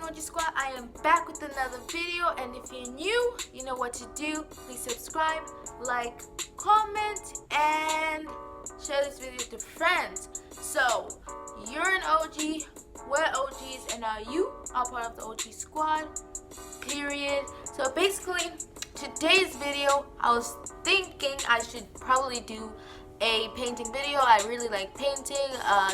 O.G Squad. I am back with another video, and if you're new, you know what to do. Please subscribe, like, comment, and share this video to friends. So, you're an OG, we're OGs, and now you are part of the O.G Squad, period. So basically, today's video, I was thinking I should probably do a painting video. I really like painting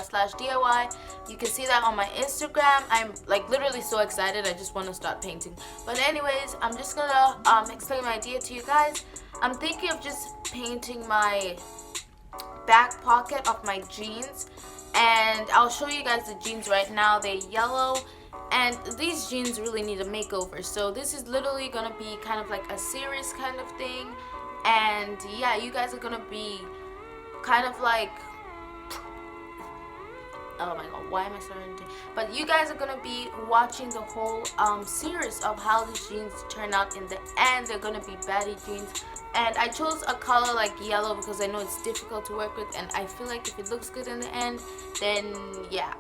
slash DIY. You can see that on my Instagram. I'm like literally so excited. I just want to start painting. But anyways, I'm just gonna explain my idea to you guys. I'm thinking of just painting my back pocket of my jeans, and I'll show you guys the jeans right now. They're yellow, and these jeans really need a makeover. So this is literally gonna be kind of like a serious kind of thing, and yeah, you guys are gonna be kind of like, oh my god, why am I starting to, but you guys are gonna be watching the whole series of how these jeans turn out in the end. They're gonna be baddie jeans, and I chose a color like yellow because I know it's difficult to work with, and I feel like if it looks good in the end, then yeah,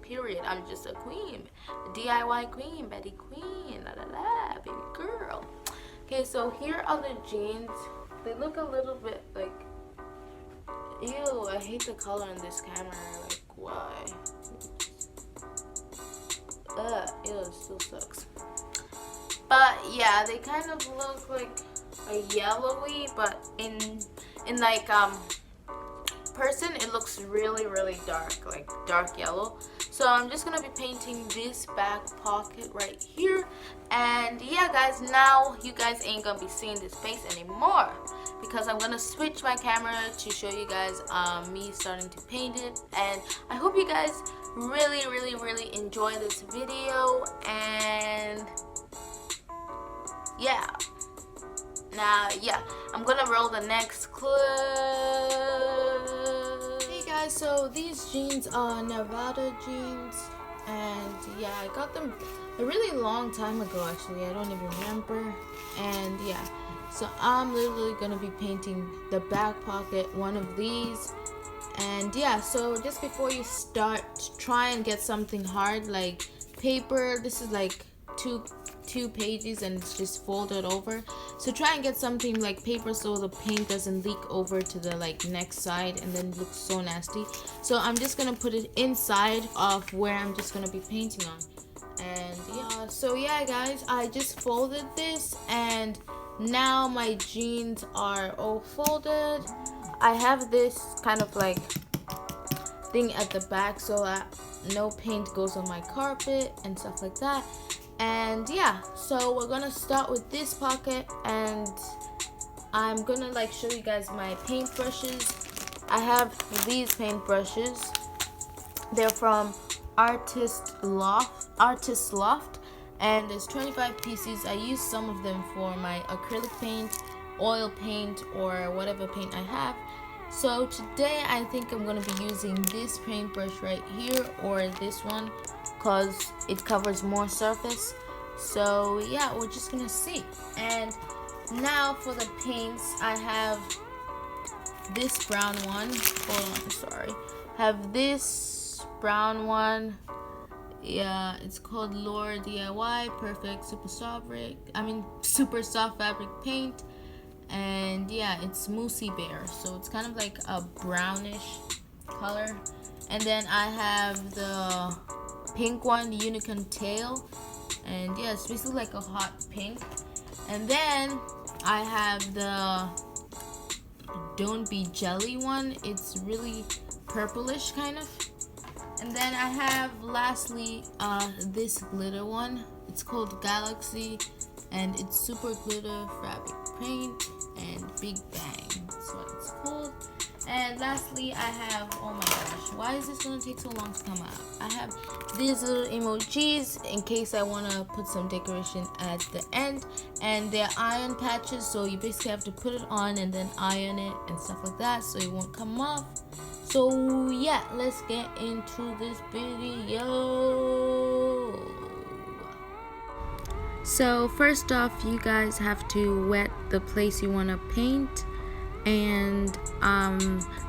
period. I'm just a queen, a DIY queen, baddie queen, la la la, baby girl. Okay, so here are the jeans. They look a little bit like, ew, I hate the color in this camera. Like, why? Ew, it still sucks. But yeah, they kind of look like a yellowy, but in like person it looks really dark, like dark yellow. So I'm just gonna be painting this back pocket right here, and yeah guys, now you guys ain't gonna be seeing this face anymore because I'm gonna switch my camera to show you guys me starting to paint it. And I hope you guys really enjoy this video, and yeah, now yeah, I'm gonna roll the next clip. Hey guys, so these jeans are Nevada jeans, and yeah, I got them a really long time ago actually, I don't even remember. And yeah, so I'm literally gonna be painting the back pocket, one of these. And yeah, so just before you start, try and get something hard like paper. This is like two pages and it's just folded over, so try and get something like paper so the paint doesn't leak over to the like next side and then it looks so nasty. So I'm just gonna put it inside of where I'm just gonna be painting on. And yeah, so yeah guys, I just folded this, and now my jeans are all folded. I have this kind of like thing at the back so that no paint goes on my carpet and stuff like that. And yeah, so we're gonna start with this pocket, and I'm gonna like show you guys my paint brushes. I have these paint brushes. They're from Artist Loft, and there's 25 pieces. I use some of them for my acrylic paint, oil paint, or whatever paint I have. So today I think I'm gonna be using this paintbrush right here, or this one, because it covers more surface. So yeah, we're just gonna see. And now for the paints, I have this brown one. Hold on, sorry. Have this brown one. Yeah, it's called Lore DIY Perfect Super Soft Fabric Paint. And yeah, it's Moosey Bear, so it's kind of like a brownish color. And then I have the pink one, Unicorn Tail, and yeah, it's basically like a hot pink. And then I have the Don't Be Jelly one. It's really purplish kind of. And then I have lastly this glitter one. It's called Galaxy, and it's super glitter fabric paint, and Big Bang, that's what it's called. And lastly, I have, oh my gosh, why is this gonna take so long to come out? I have these little emojis in case I want to put some decoration at the end, and they're iron patches, so you basically have to put it on and then iron it and stuff like that so it won't come off. So yeah, let's get into this video. So first off, you guys have to wet the place you want to paint. And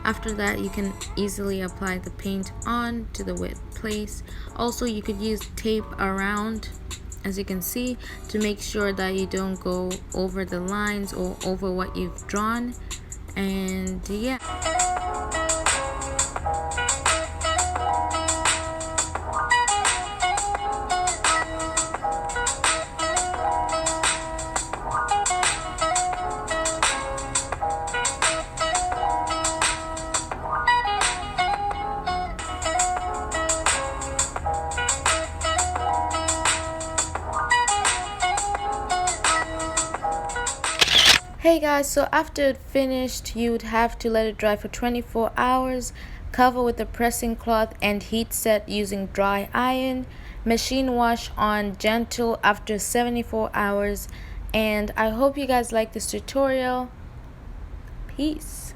after that, you can easily apply the paint on to the wet place. Also, you could use tape around, as you can see, to make sure that you don't go over the lines or over what you've drawn. And yeah. Hey guys, so after it finished, you'd have to let it dry for 24 hours, cover with a pressing cloth and heat set using dry iron, machine wash on gentle after 74 hours. And I hope you guys like this tutorial. Peace.